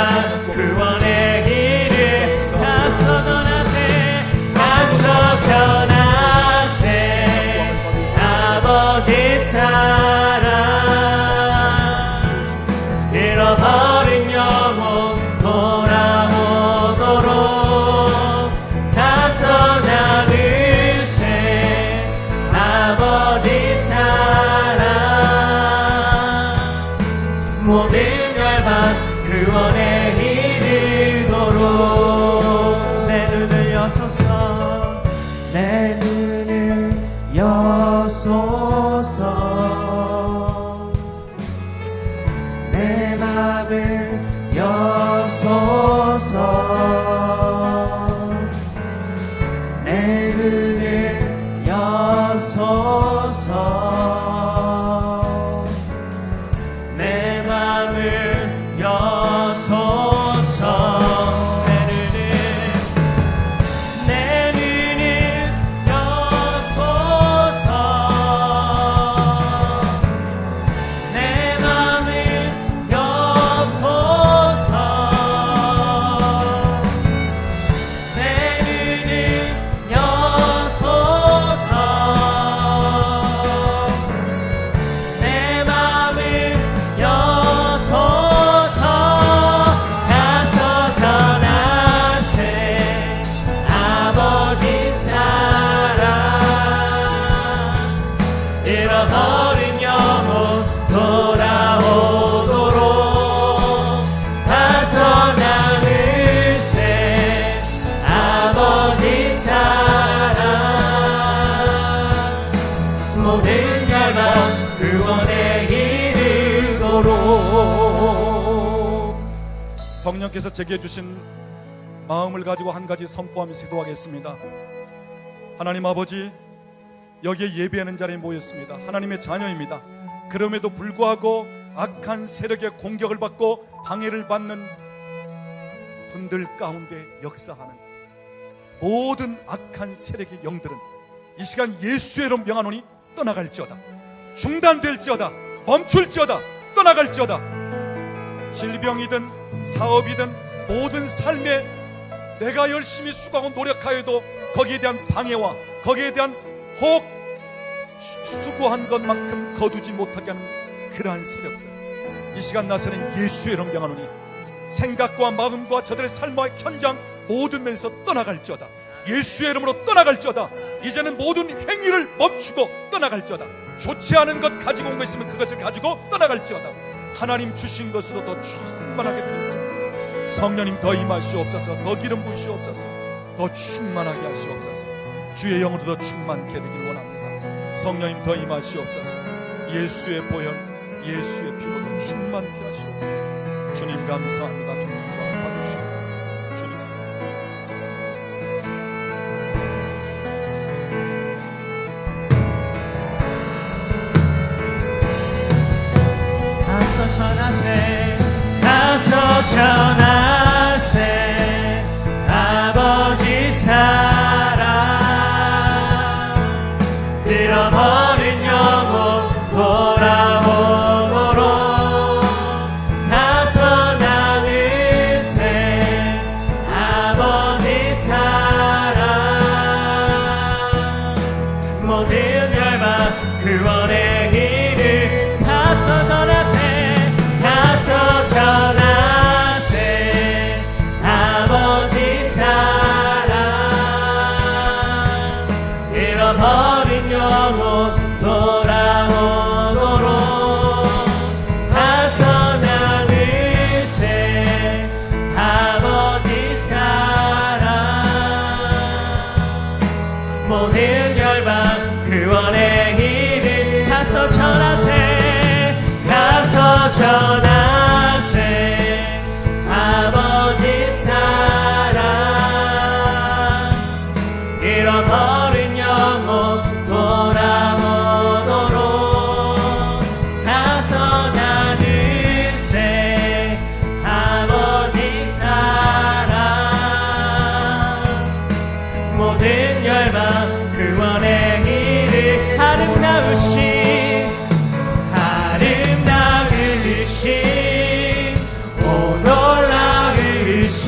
구원의 길을 가서 전하세, 가서 전하세. 아버지 사랑 잃어버린 영혼 돌아오도록 가서 나누세. 아버지 사랑 모든 구원에 이르도록 내 눈을 여소서, 내 눈을 여소서, 내 맘을 여소서, 내 눈을 여소서, 내 맘을 여소서. 내 눈을 여소서, 내 맘을 여소서, 내 눈을 여소서, 내 맘을 여소서. 가서 전하세. 아버지 사랑 잃어버린 영혼 돌아오도록 가서 나누세. 아버지 사랑 모든 열방 구원에 이르도록. 성령께서 제게 주신 마음을 가지고 한 가지 선포하면서 기도하겠습니다. 하나님 아버지, 여기에 예배하는 자리에 모였습니다. 하나님의 자녀입니다. 그럼에도 불구하고 악한 세력의 공격을 받고 방해를 받는 분들 가운데 역사하는 모든 악한 세력의 영들은 이 시간 예수의 이름 명하노니 떠나갈지어다. 중단될지어다. 멈출지어다. 떠나갈지어다. 질병이든 사업이든 모든 삶에 내가 열심히 수고하고 노력하여도 거기에 대한 방해와 거기에 대한 혹 수고한 것만큼 거두지 못하게 하는 그러한 세력들, 이 시간 나서는 예수의 이름 명하노니 생각과 마음과 저들의 삶과 현장 모든 면에서 떠나갈지어다. 예수의 이름으로 떠나갈지어다. 이제는 모든 행위를 멈추고 떠나갈지어다. 좋지 않은 것 가지고 온 거 있으면 그것을 가지고 떠나갈지어다. 하나님 주신 것으로 더 충만하게 될지어다. 성령님 더 임하시옵소서. 더 기름 부으시옵소서. 더 충만하게 하시옵소서. 주의 영으로 더 충만케 되길 원합니다. 성령님 더 임하시옵소서. 예수의 보혈, 예수의 피로 더 충만케 하시옵소서. 주님 감사합니다. 주님 영광 받으시옵소서. 주님 전하세 아버지 사랑 잃어버린 영혼 돌아오도록 나서 나누세 아버지 사랑 모든 열방 구원의 길을 아름다우신 오 놀라우신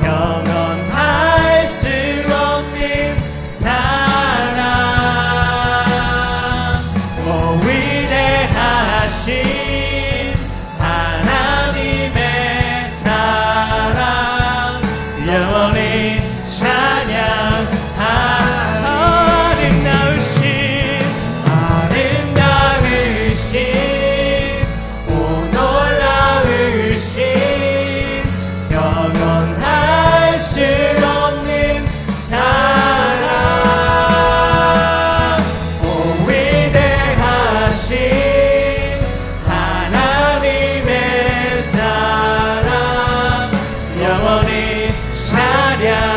영원할 수 없는 사랑 오 위대하신 하나님의 사랑 영원히 찬양하리 영원할 수 없는 사랑 오 위대하신 하나님의 사랑 영원히 찬양